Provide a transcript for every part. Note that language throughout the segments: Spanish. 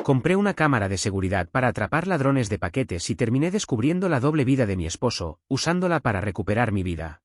Compré una cámara de seguridad para atrapar ladrones de paquetes y terminé descubriendo la doble vida de mi esposo, usándola para recuperar mi vida.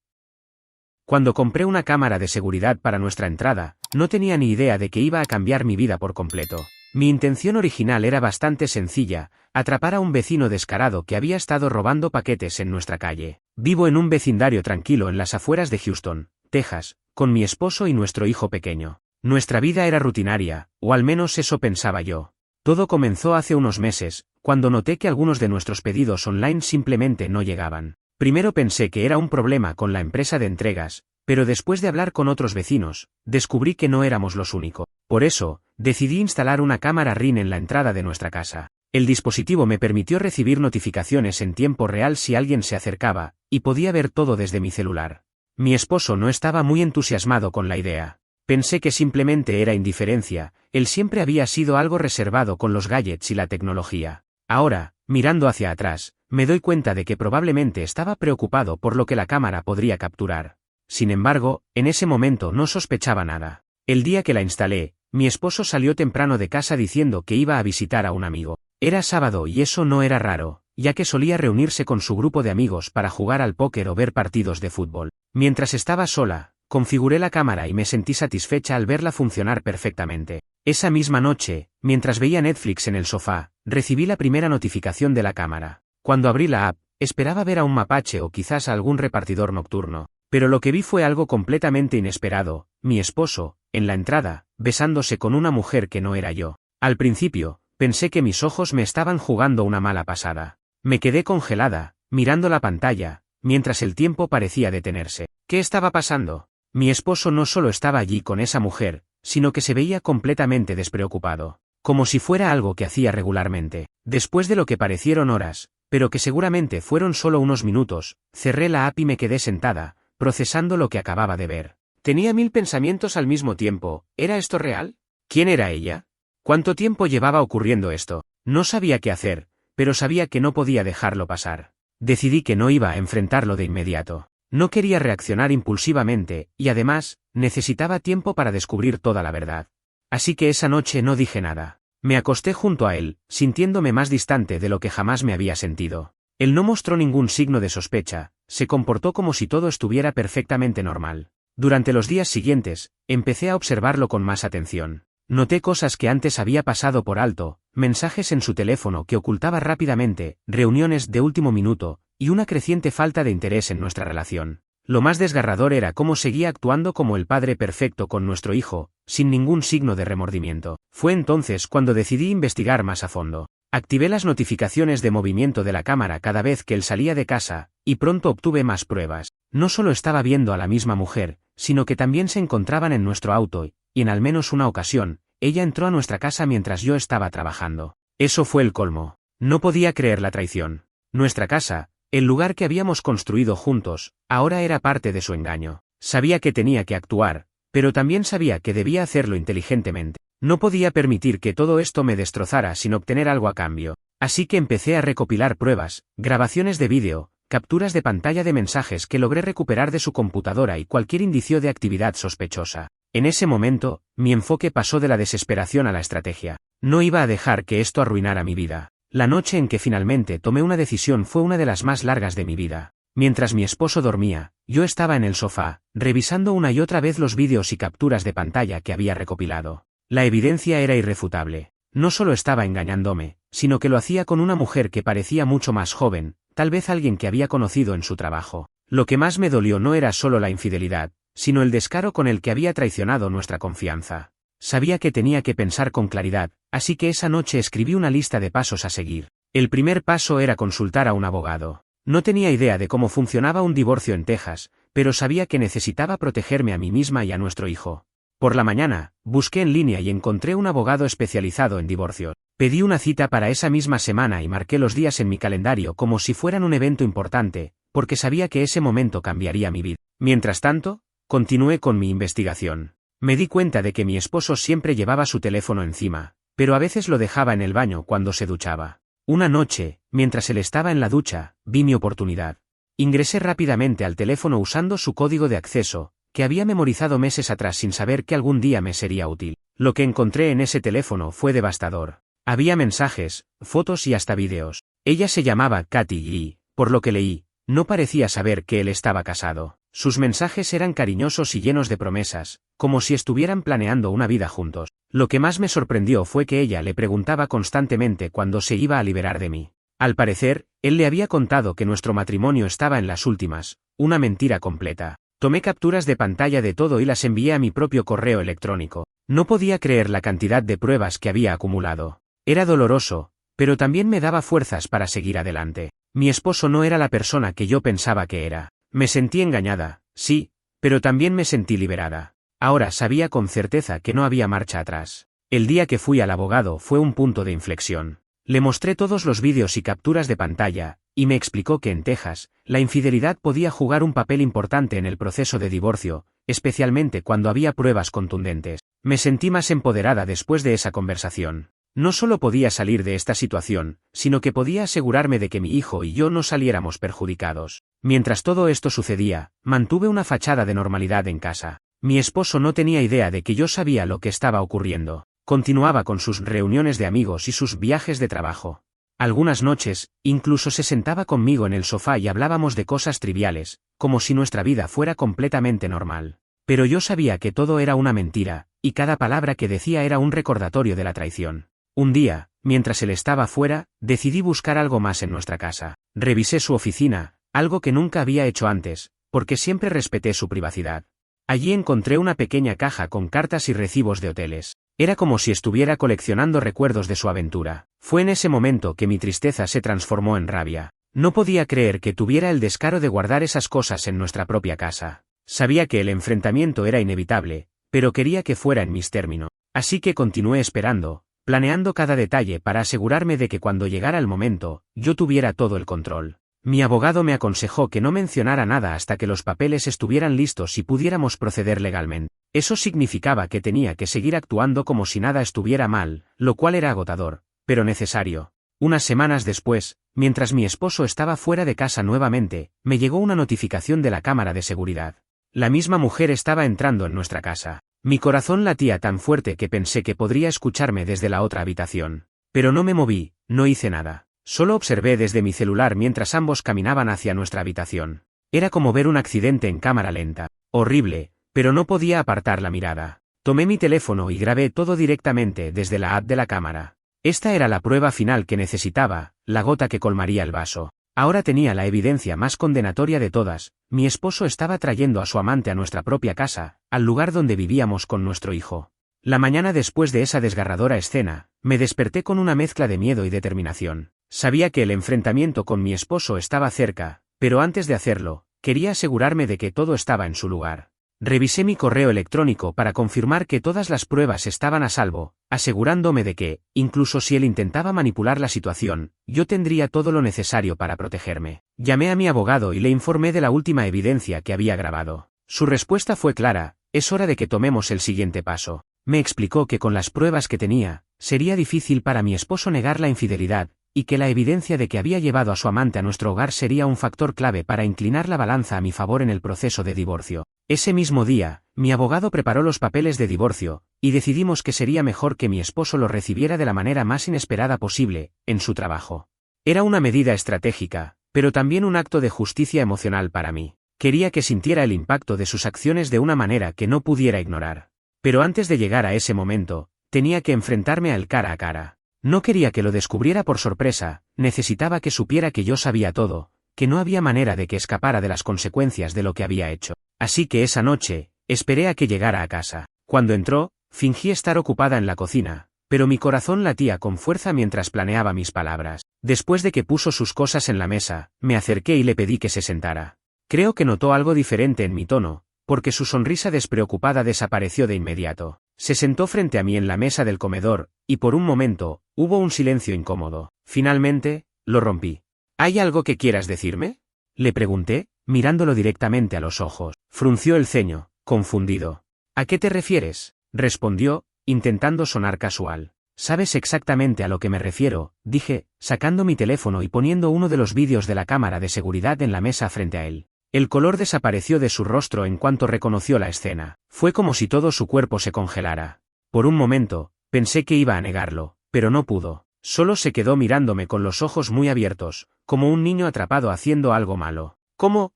Cuando compré una cámara de seguridad para nuestra entrada, no tenía ni idea de que iba a cambiar mi vida por completo. Mi intención original era bastante sencilla: atrapar a un vecino descarado que había estado robando paquetes en nuestra calle. Vivo en un vecindario tranquilo en las afueras de Houston, Texas, con mi esposo y nuestro hijo pequeño. Nuestra vida era rutinaria, o al menos eso pensaba yo. Todo comenzó hace unos meses, cuando noté que algunos de nuestros pedidos online simplemente no llegaban. Primero pensé que era un problema con la empresa de entregas, pero después de hablar con otros vecinos, descubrí que no éramos los únicos. Por eso, decidí instalar una cámara Ring en la entrada de nuestra casa. El dispositivo me permitió recibir notificaciones en tiempo real si alguien se acercaba, y podía ver todo desde mi celular. Mi esposo no estaba muy entusiasmado con la idea. Pensé que simplemente era indiferencia, él siempre había sido algo reservado con los gadgets y la tecnología. Ahora, mirando hacia atrás, me doy cuenta de que probablemente estaba preocupado por lo que la cámara podría capturar. Sin embargo, en ese momento no sospechaba nada. El día que la instalé, mi esposo salió temprano de casa diciendo que iba a visitar a un amigo. Era sábado y eso no era raro, ya que solía reunirse con su grupo de amigos para jugar al póker o ver partidos de fútbol. Mientras estaba sola, configuré la cámara y me sentí satisfecha al verla funcionar perfectamente. Esa misma noche, mientras veía Netflix en el sofá, recibí la primera notificación de la cámara. Cuando abrí la app, esperaba ver a un mapache o quizás a algún repartidor nocturno, pero lo que vi fue algo completamente inesperado: mi esposo, en la entrada, besándose con una mujer que no era yo. Al principio, pensé que mis ojos me estaban jugando una mala pasada. Me quedé congelada, mirando la pantalla, mientras el tiempo parecía detenerse. ¿Qué estaba pasando? Mi esposo no solo estaba allí con esa mujer, sino que se veía completamente despreocupado, como si fuera algo que hacía regularmente. Después de lo que parecieron horas, pero que seguramente fueron solo unos minutos, cerré la app y me quedé sentada, procesando lo que acababa de ver. Tenía 1000 pensamientos al mismo tiempo. ¿Era esto real? ¿Quién era ella? ¿Cuánto tiempo llevaba ocurriendo esto? No sabía qué hacer, pero sabía que no podía dejarlo pasar. Decidí que no iba a enfrentarlo de inmediato. No quería reaccionar impulsivamente, y además, necesitaba tiempo para descubrir toda la verdad. Así que esa noche no dije nada. Me acosté junto a él, sintiéndome más distante de lo que jamás me había sentido. Él no mostró ningún signo de sospecha, se comportó como si todo estuviera perfectamente normal. Durante los días siguientes, empecé a observarlo con más atención. Noté cosas que antes había pasado por alto: mensajes en su teléfono que ocultaba rápidamente, reuniones de último minuto, y una creciente falta de interés en nuestra relación. Lo más desgarrador era cómo seguía actuando como el padre perfecto con nuestro hijo, sin ningún signo de remordimiento. Fue entonces cuando decidí investigar más a fondo. Activé las notificaciones de movimiento de la cámara cada vez que él salía de casa, y pronto obtuve más pruebas. No solo estaba viendo a la misma mujer, sino que también se encontraban en nuestro auto, y en al menos una ocasión, ella entró a nuestra casa mientras yo estaba trabajando. Eso fue el colmo. No podía creer la traición. Nuestra casa, el lugar que habíamos construido juntos, ahora era parte de su engaño. Sabía que tenía que actuar, pero también sabía que debía hacerlo inteligentemente. No podía permitir que todo esto me destrozara sin obtener algo a cambio. Así que empecé a recopilar pruebas, grabaciones de vídeo, capturas de pantalla de mensajes que logré recuperar de su computadora y cualquier indicio de actividad sospechosa. En ese momento, mi enfoque pasó de la desesperación a la estrategia. No iba a dejar que esto arruinara mi vida. La noche en que finalmente tomé una decisión fue una de las más largas de mi vida. Mientras mi esposo dormía, yo estaba en el sofá, revisando una y otra vez los vídeos y capturas de pantalla que había recopilado. La evidencia era irrefutable. No solo estaba engañándome, sino que lo hacía con una mujer que parecía mucho más joven, tal vez alguien que había conocido en su trabajo. Lo que más me dolió no era solo la infidelidad, sino el descaro con el que había traicionado nuestra confianza. Sabía que tenía que pensar con claridad, así que esa noche escribí una lista de pasos a seguir. El primer paso era consultar a un abogado. No tenía idea de cómo funcionaba un divorcio en Texas, pero sabía que necesitaba protegerme a mí misma y a nuestro hijo. Por la mañana, busqué en línea y encontré un abogado especializado en divorcio. Pedí una cita para esa misma semana y marqué los días en mi calendario como si fueran un evento importante, porque sabía que ese momento cambiaría mi vida. Mientras tanto, continué con mi investigación. Me di cuenta de que mi esposo siempre llevaba su teléfono encima, pero a veces lo dejaba en el baño cuando se duchaba. Una noche, mientras él estaba en la ducha, vi mi oportunidad. Ingresé rápidamente al teléfono usando su código de acceso, que había memorizado meses atrás sin saber que algún día me sería útil. Lo que encontré en ese teléfono fue devastador. Había mensajes, fotos y hasta vídeos. Ella se llamaba Katy y, por lo que leí, no parecía saber que él estaba casado. Sus mensajes eran cariñosos y llenos de promesas, como si estuvieran planeando una vida juntos. Lo que más me sorprendió fue que ella le preguntaba constantemente cuándo se iba a liberar de mí. Al parecer, él le había contado que nuestro matrimonio estaba en las últimas, una mentira completa. Tomé capturas de pantalla de todo y las envié a mi propio correo electrónico. No podía creer la cantidad de pruebas que había acumulado. Era doloroso, pero también me daba fuerzas para seguir adelante. Mi esposo no era la persona que yo pensaba que era. Me sentí engañada, sí, pero también me sentí liberada. Ahora sabía con certeza que no había marcha atrás. El día que fui al abogado fue un punto de inflexión. Le mostré todos los vídeos y capturas de pantalla, y me explicó que en Texas, la infidelidad podía jugar un papel importante en el proceso de divorcio, especialmente cuando había pruebas contundentes. Me sentí más empoderada después de esa conversación. No solo podía salir de esta situación, sino que podía asegurarme de que mi hijo y yo no saliéramos perjudicados. Mientras todo esto sucedía, mantuve una fachada de normalidad en casa. Mi esposo no tenía idea de que yo sabía lo que estaba ocurriendo. Continuaba con sus reuniones de amigos y sus viajes de trabajo. Algunas noches, incluso se sentaba conmigo en el sofá y hablábamos de cosas triviales, como si nuestra vida fuera completamente normal. Pero yo sabía que todo era una mentira, y cada palabra que decía era un recordatorio de la traición. Un día, mientras él estaba fuera, decidí buscar algo más en nuestra casa. Revisé su oficina, algo que nunca había hecho antes, porque siempre respeté su privacidad. Allí encontré una pequeña caja con cartas y recibos de hoteles. Era como si estuviera coleccionando recuerdos de su aventura. Fue en ese momento que mi tristeza se transformó en rabia. No podía creer que tuviera el descaro de guardar esas cosas en nuestra propia casa. Sabía que el enfrentamiento era inevitable, pero quería que fuera en mis términos. Así que continué esperando, planeando cada detalle para asegurarme de que cuando llegara el momento, yo tuviera todo el control. Mi abogado me aconsejó que no mencionara nada hasta que los papeles estuvieran listos y pudiéramos proceder legalmente. Eso significaba que tenía que seguir actuando como si nada estuviera mal, lo cual era agotador, pero necesario. Unas semanas después, mientras mi esposo estaba fuera de casa nuevamente, me llegó una notificación de la cámara de seguridad. La misma mujer estaba entrando en nuestra casa. Mi corazón latía tan fuerte que pensé que podría escucharme desde la otra habitación. Pero no me moví, no hice nada. Solo observé desde mi celular mientras ambos caminaban hacia nuestra habitación. Era como ver un accidente en cámara lenta. Horrible, pero no podía apartar la mirada. Tomé mi teléfono y grabé todo directamente desde la app de la cámara. Esta era la prueba final que necesitaba, la gota que colmaría el vaso. Ahora tenía la evidencia más condenatoria de todas. Mi esposo estaba trayendo a su amante a nuestra propia casa, al lugar donde vivíamos con nuestro hijo. La mañana después de esa desgarradora escena, me desperté con una mezcla de miedo y determinación. Sabía que el enfrentamiento con mi esposo estaba cerca, pero antes de hacerlo, quería asegurarme de que todo estaba en su lugar. Revisé mi correo electrónico para confirmar que todas las pruebas estaban a salvo, asegurándome de que, incluso si él intentaba manipular la situación, yo tendría todo lo necesario para protegerme. Llamé a mi abogado y le informé de la última evidencia que había grabado. Su respuesta fue clara: es hora de que tomemos el siguiente paso. Me explicó que con las pruebas que tenía, sería difícil para mi esposo negar la infidelidad, y que la evidencia de que había llevado a su amante a nuestro hogar sería un factor clave para inclinar la balanza a mi favor en el proceso de divorcio. Ese mismo día, mi abogado preparó los papeles de divorcio, y decidimos que sería mejor que mi esposo los recibiera de la manera más inesperada posible, en su trabajo. Era una medida estratégica, pero también un acto de justicia emocional para mí. Quería que sintiera el impacto de sus acciones de una manera que no pudiera ignorar. Pero antes de llegar a ese momento, tenía que enfrentarme al cara a cara. No quería que lo descubriera por sorpresa, necesitaba que supiera que yo sabía todo, que no había manera de que escapara de las consecuencias de lo que había hecho. Así que esa noche, esperé a que llegara a casa. Cuando entró, fingí estar ocupada en la cocina, pero mi corazón latía con fuerza mientras planeaba mis palabras. Después de que puso sus cosas en la mesa, me acerqué y le pedí que se sentara. Creo que notó algo diferente en mi tono, porque su sonrisa despreocupada desapareció de inmediato. Se sentó frente a mí en la mesa del comedor, y por un momento, hubo un silencio incómodo. Finalmente, lo rompí. ¿Hay algo que quieras decirme?, le pregunté, mirándolo directamente a los ojos. Frunció el ceño, confundido. ¿A qué te refieres?, respondió, intentando sonar casual. Sabes exactamente a lo que me refiero, dije, sacando mi teléfono y poniendo uno de los vídeos de la cámara de seguridad en la mesa frente a él. El color desapareció de su rostro en cuanto reconoció la escena. Fue como si todo su cuerpo se congelara. Por un momento, pensé que iba a negarlo, pero no pudo. Solo se quedó mirándome con los ojos muy abiertos, como un niño atrapado haciendo algo malo. ¿Cómo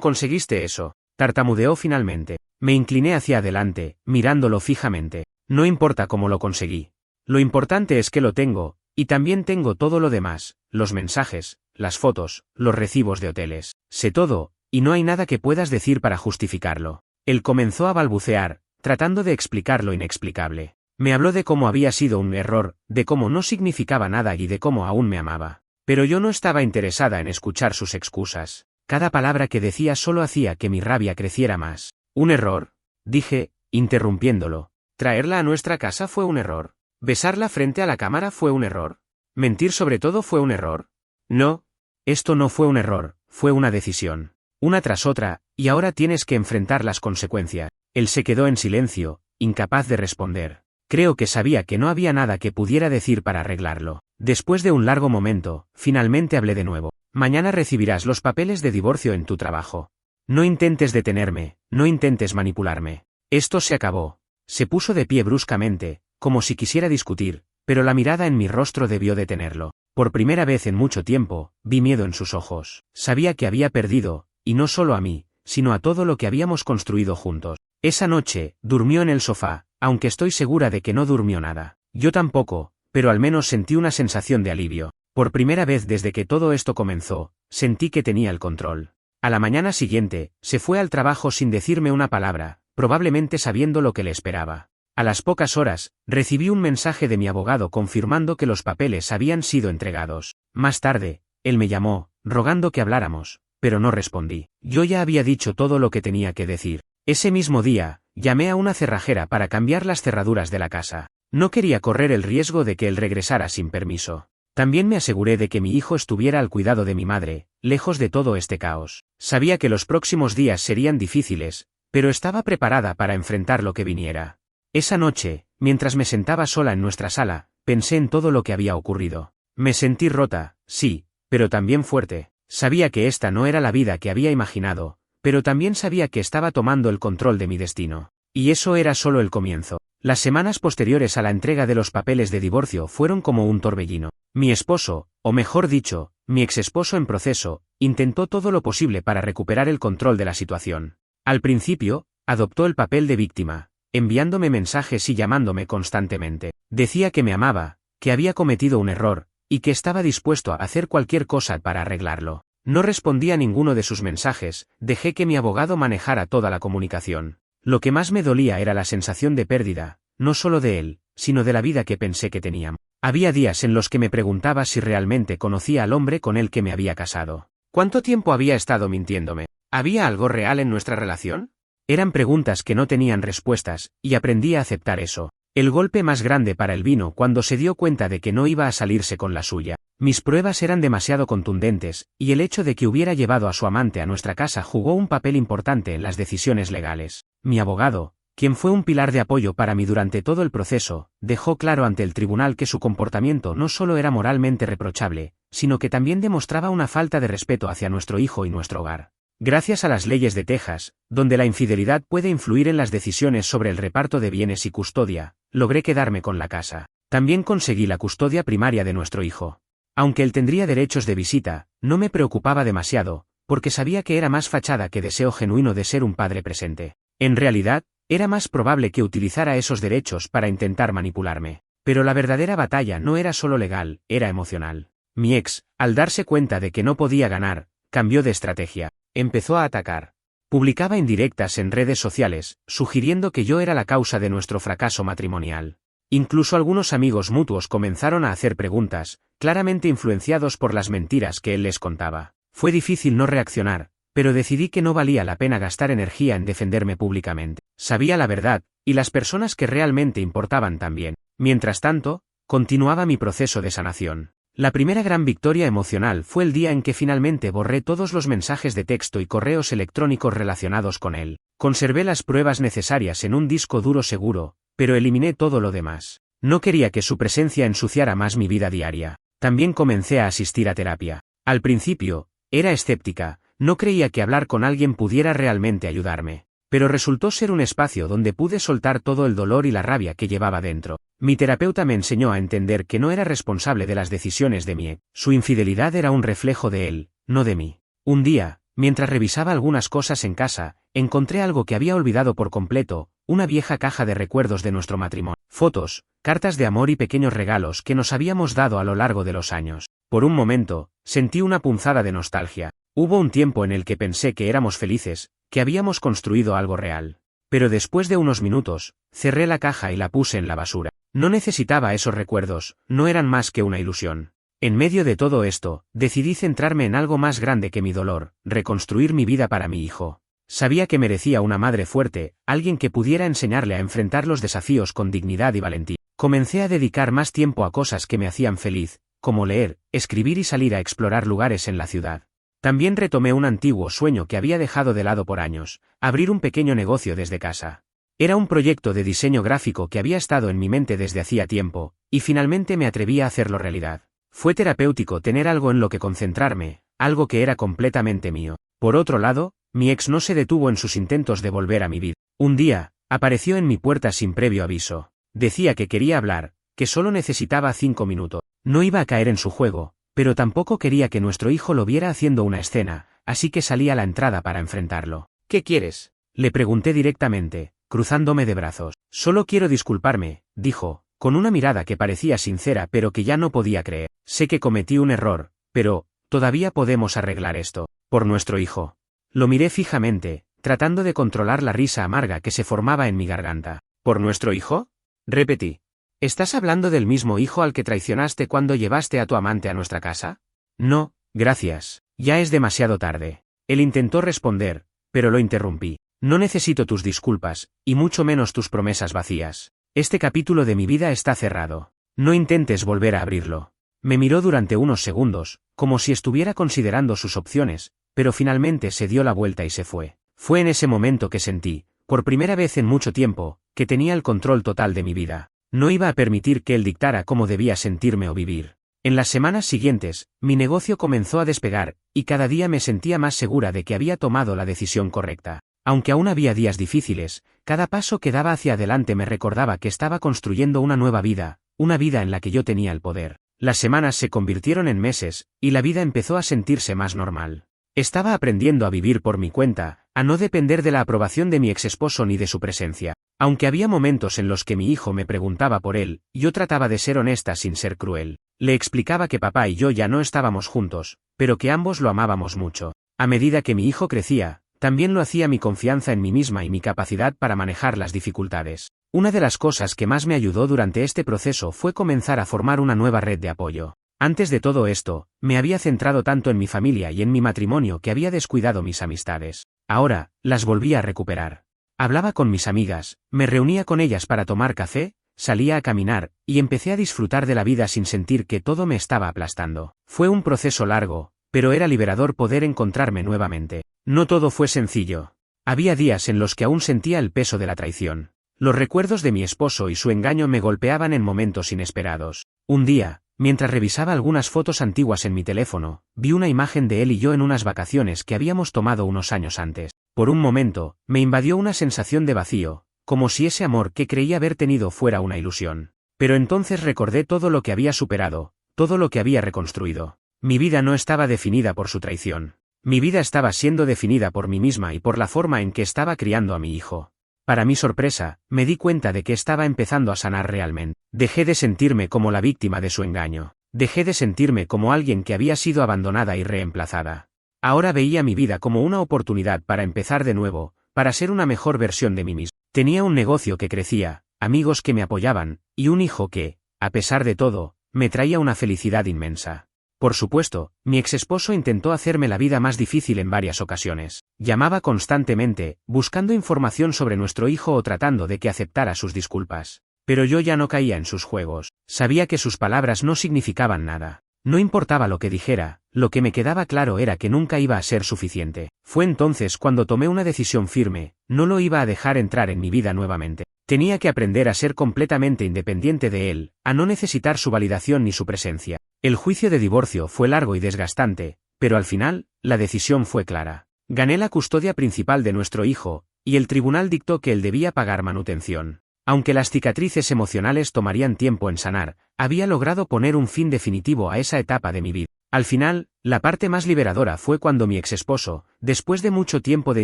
conseguiste eso? Tartamudeó finalmente. Me incliné hacia adelante, mirándolo fijamente. No importa cómo lo conseguí. Lo importante es que lo tengo, y también tengo todo lo demás, los mensajes, las fotos, los recibos de hoteles. Sé todo, y no hay nada que puedas decir para justificarlo. Él comenzó a balbucear, tratando de explicar lo inexplicable. Me habló de cómo había sido un error, de cómo no significaba nada y de cómo aún me amaba. Pero yo no estaba interesada en escuchar sus excusas. Cada palabra que decía solo hacía que mi rabia creciera más. ¿Un error?, dije, interrumpiéndolo. ¿Traerla a nuestra casa fue un error? ¿Besarla frente a la cámara fue un error? ¿Mentir sobre todo fue un error? No. Esto no fue un error, fue una decisión. Una tras otra, y ahora tienes que enfrentar las consecuencias. Él se quedó en silencio, incapaz de responder. Creo que sabía que no había nada que pudiera decir para arreglarlo. Después de un largo momento, finalmente hablé de nuevo. Mañana recibirás los papeles de divorcio en tu trabajo. No intentes detenerme, no intentes manipularme. Esto se acabó. Se puso de pie bruscamente, como si quisiera discutir, pero la mirada en mi rostro debió detenerlo. Por primera vez en mucho tiempo, vi miedo en sus ojos. Sabía que había perdido, y no solo a mí, sino a todo lo que habíamos construido juntos. Esa noche, durmió en el sofá, aunque estoy segura de que no durmió nada. Yo tampoco, pero al menos sentí una sensación de alivio. Por primera vez desde que todo esto comenzó, sentí que tenía el control. A la mañana siguiente, se fue al trabajo sin decirme una palabra, probablemente sabiendo lo que le esperaba. A las pocas horas, recibí un mensaje de mi abogado confirmando que los papeles habían sido entregados. Más tarde, él me llamó, rogando que habláramos, pero no respondí. Yo ya había dicho todo lo que tenía que decir. Ese mismo día, llamé a una cerrajera para cambiar las cerraduras de la casa. No quería correr el riesgo de que él regresara sin permiso. También me aseguré de que mi hijo estuviera al cuidado de mi madre, lejos de todo este caos. Sabía que los próximos días serían difíciles, pero estaba preparada para enfrentar lo que viniera. Esa noche, mientras me sentaba sola en nuestra sala, pensé en todo lo que había ocurrido. Me sentí rota, sí, pero también fuerte. Sabía que esta no era la vida que había imaginado, pero también sabía que estaba tomando el control de mi destino. Y eso era solo el comienzo. Las semanas posteriores a la entrega de los papeles de divorcio fueron como un torbellino. Mi esposo, o mejor dicho, mi exesposo en proceso, intentó todo lo posible para recuperar el control de la situación. Al principio, adoptó el papel de víctima, enviándome mensajes y llamándome constantemente. Decía que me amaba, que había cometido un error, y que estaba dispuesto a hacer cualquier cosa para arreglarlo. No respondí a ninguno de sus mensajes, dejé que mi abogado manejara toda la comunicación. Lo que más me dolía era la sensación de pérdida, no solo de él, sino de la vida que pensé que tenía. Había días en los que me preguntaba si realmente conocía al hombre con el que me había casado. ¿Cuánto tiempo había estado mintiéndome? ¿Había algo real en nuestra relación? Eran preguntas que no tenían respuestas, y aprendí a aceptar eso. El golpe más grande para él vino cuando se dio cuenta de que no iba a salirse con la suya. Mis pruebas eran demasiado contundentes, y el hecho de que hubiera llevado a su amante a nuestra casa jugó un papel importante en las decisiones legales. Mi abogado, quien fue un pilar de apoyo para mí durante todo el proceso, dejó claro ante el tribunal que su comportamiento no solo era moralmente reprochable, sino que también demostraba una falta de respeto hacia nuestro hijo y nuestro hogar. Gracias a las leyes de Texas, donde la infidelidad puede influir en las decisiones sobre el reparto de bienes y custodia, logré quedarme con la casa. También conseguí la custodia primaria de nuestro hijo. Aunque él tendría derechos de visita, no me preocupaba demasiado, porque sabía que era más fachada que deseo genuino de ser un padre presente. En realidad, era más probable que utilizara esos derechos para intentar manipularme. Pero la verdadera batalla no era solo legal, era emocional. Mi ex, al darse cuenta de que no podía ganar, cambió de estrategia. Empezó a atacar. Publicaba indirectas en redes sociales, sugiriendo que yo era la causa de nuestro fracaso matrimonial. Incluso algunos amigos mutuos comenzaron a hacer preguntas, claramente influenciados por las mentiras que él les contaba. Fue difícil no reaccionar, pero decidí que no valía la pena gastar energía en defenderme públicamente. Sabía la verdad, y las personas que realmente importaban también. Mientras tanto, continuaba mi proceso de sanación. La primera gran victoria emocional fue el día en que finalmente borré todos los mensajes de texto y correos electrónicos relacionados con él. Conservé las pruebas necesarias en un disco duro seguro, pero eliminé todo lo demás. No quería que su presencia ensuciara más mi vida diaria. También comencé a asistir a terapia. Al principio, era escéptica, no creía que hablar con alguien pudiera realmente ayudarme. pero resultó ser un espacio donde pude soltar todo el dolor y la rabia que llevaba dentro. Mi terapeuta me enseñó a entender que no era responsable de las decisiones de mi ex. Su infidelidad era un reflejo de él, no de mí. Un día, mientras revisaba algunas cosas en casa, encontré algo que había olvidado por completo, una vieja caja de recuerdos de nuestro matrimonio. Fotos, cartas de amor y pequeños regalos que nos habíamos dado a lo largo de los años. Por un momento, sentí una punzada de nostalgia. Hubo un tiempo en el que pensé que éramos felices, que habíamos construido algo real. Pero después de unos minutos, cerré la caja y la puse en la basura. No necesitaba esos recuerdos, no eran más que una ilusión. En medio de todo esto, decidí centrarme en algo más grande que mi dolor, reconstruir mi vida para mi hijo. Sabía que merecía una madre fuerte, alguien que pudiera enseñarle a enfrentar los desafíos con dignidad y valentía. Comencé a dedicar más tiempo a cosas que me hacían feliz, como leer, escribir y salir a explorar lugares en la ciudad. También retomé un antiguo sueño que había dejado de lado por años, abrir un pequeño negocio desde casa. Era un proyecto de diseño gráfico que había estado en mi mente desde hacía tiempo, y finalmente me atreví a hacerlo realidad. Fue terapéutico tener algo en lo que concentrarme, algo que era completamente mío. Por otro lado, mi ex no se detuvo en sus intentos de volver a mi vida. Un día, apareció en mi puerta sin previo aviso. Decía que quería hablar, que solo necesitaba 5 minutos. No iba a caer en su juego, pero tampoco quería que nuestro hijo lo viera haciendo una escena, así que salí a la entrada para enfrentarlo. ¿Qué quieres?, le pregunté directamente, cruzándome de brazos. Solo quiero disculparme, dijo, con una mirada que parecía sincera pero que ya no podía creer. Sé que cometí un error, pero todavía podemos arreglar esto. Por nuestro hijo. Lo miré fijamente, tratando de controlar la risa amarga que se formaba en mi garganta. ¿Por nuestro hijo?, repetí. ¿Estás hablando del mismo hijo al que traicionaste cuando llevaste a tu amante a nuestra casa? No, gracias. Ya es demasiado tarde. Él intentó responder, pero lo interrumpí. No necesito tus disculpas, y mucho menos tus promesas vacías. Este capítulo de mi vida está cerrado. No intentes volver a abrirlo. Me miró durante unos segundos, como si estuviera considerando sus opciones, pero finalmente se dio la vuelta y se fue. Fue en ese momento que sentí, por primera vez en mucho tiempo, que tenía el control total de mi vida. No iba a permitir que él dictara cómo debía sentirme o vivir. En las semanas siguientes, mi negocio comenzó a despegar, y cada día me sentía más segura de que había tomado la decisión correcta. Aunque aún había días difíciles, cada paso que daba hacia adelante me recordaba que estaba construyendo una nueva vida, una vida en la que yo tenía el poder. Las semanas se convirtieron en meses, y la vida empezó a sentirse más normal. Estaba aprendiendo a vivir por mi cuenta, a no depender de la aprobación de mi exesposo ni de su presencia. Aunque había momentos en los que mi hijo me preguntaba por él, yo trataba de ser honesta sin ser cruel. Le explicaba que papá y yo ya no estábamos juntos, pero que ambos lo amábamos mucho. A medida que mi hijo crecía, también lo hacía mi confianza en mí misma y mi capacidad para manejar las dificultades. Una de las cosas que más me ayudó durante este proceso fue comenzar a formar una nueva red de apoyo. Antes de todo esto, me había centrado tanto en mi familia y en mi matrimonio que había descuidado mis amistades. Ahora, las volví a recuperar. Hablaba con mis amigas, me reunía con ellas para tomar café, salía a caminar, y empecé a disfrutar de la vida sin sentir que todo me estaba aplastando. Fue un proceso largo, pero era liberador poder encontrarme nuevamente. No todo fue sencillo. Había días en los que aún sentía el peso de la traición. Los recuerdos de mi esposo y su engaño me golpeaban en momentos inesperados. Un día, mientras revisaba algunas fotos antiguas en mi teléfono, vi una imagen de él y yo en unas vacaciones que habíamos tomado unos años antes. Por un momento, me invadió una sensación de vacío, como si ese amor que creía haber tenido fuera una ilusión. Pero entonces recordé todo lo que había superado, todo lo que había reconstruido. Mi vida no estaba definida por su traición. Mi vida estaba siendo definida por mí misma y por la forma en que estaba criando a mi hijo. Para mi sorpresa, me di cuenta de que estaba empezando a sanar realmente. Dejé de sentirme como la víctima de su engaño. Dejé de sentirme como alguien que había sido abandonada y reemplazada. Ahora veía mi vida como una oportunidad para empezar de nuevo, para ser una mejor versión de mí mismo. Tenía un negocio que crecía, amigos que me apoyaban, y un hijo que, a pesar de todo, me traía una felicidad inmensa. Por supuesto, mi exesposo intentó hacerme la vida más difícil en varias ocasiones. Llamaba constantemente, buscando información sobre nuestro hijo o tratando de que aceptara sus disculpas. Pero yo ya no caía en sus juegos. Sabía que sus palabras no significaban nada. No importaba lo que dijera, lo que me quedaba claro era que nunca iba a ser suficiente. Fue entonces cuando tomé una decisión firme, no lo iba a dejar entrar en mi vida nuevamente. Tenía que aprender a ser completamente independiente de él, a no necesitar su validación ni su presencia. El juicio de divorcio fue largo y desgastante, pero al final, la decisión fue clara. Gané la custodia principal de nuestro hijo, y el tribunal dictó que él debía pagar manutención. Aunque las cicatrices emocionales tomarían tiempo en sanar, había logrado poner un fin definitivo a esa etapa de mi vida. Al final, la parte más liberadora fue cuando mi exesposo, después de mucho tiempo de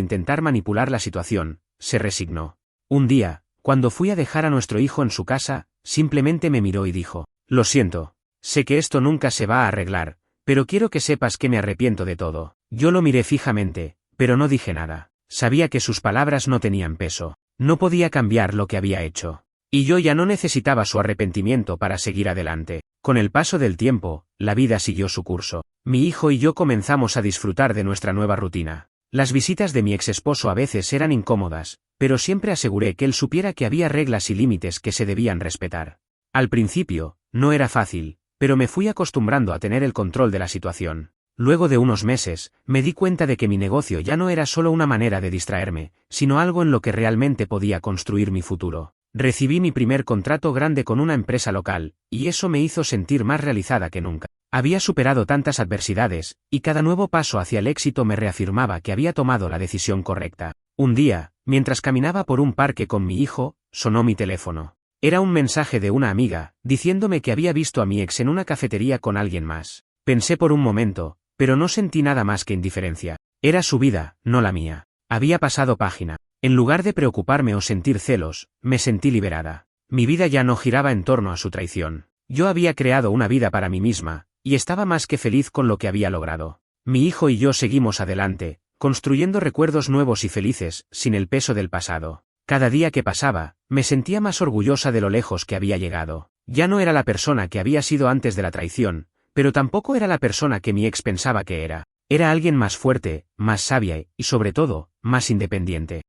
intentar manipular la situación, se resignó. Un día, cuando fui a dejar a nuestro hijo en su casa, simplemente me miró y dijo: «Lo siento. Sé que esto nunca se va a arreglar, pero quiero que sepas que me arrepiento de todo». Yo lo miré fijamente, pero no dije nada. Sabía que sus palabras no tenían peso. No podía cambiar lo que había hecho. Y yo ya no necesitaba su arrepentimiento para seguir adelante. Con el paso del tiempo, la vida siguió su curso. Mi hijo y yo comenzamos a disfrutar de nuestra nueva rutina. Las visitas de mi exesposo a veces eran incómodas, pero siempre aseguré que él supiera que había reglas y límites que se debían respetar. Al principio, no era fácil, pero me fui acostumbrando a tener el control de la situación. Luego de unos meses, me di cuenta de que mi negocio ya no era solo una manera de distraerme, sino algo en lo que realmente podía construir mi futuro. Recibí mi primer contrato grande con una empresa local, y eso me hizo sentir más realizada que nunca. Había superado tantas adversidades, y cada nuevo paso hacia el éxito me reafirmaba que había tomado la decisión correcta. Un día, mientras caminaba por un parque con mi hijo, sonó mi teléfono. Era un mensaje de una amiga, diciéndome que había visto a mi ex en una cafetería con alguien más. Pensé por un momento, pero no sentí nada más que indiferencia. Era su vida, no la mía. Había pasado página. En lugar de preocuparme o sentir celos, me sentí liberada. Mi vida ya no giraba en torno a su traición. Yo había creado una vida para mí misma, y estaba más que feliz con lo que había logrado. Mi hijo y yo seguimos adelante, construyendo recuerdos nuevos y felices, sin el peso del pasado. Cada día que pasaba, me sentía más orgullosa de lo lejos que había llegado. Ya no era la persona que había sido antes de la traición, pero tampoco era la persona que mi ex pensaba que era. Era alguien más fuerte, más sabia y, sobre todo, más independiente.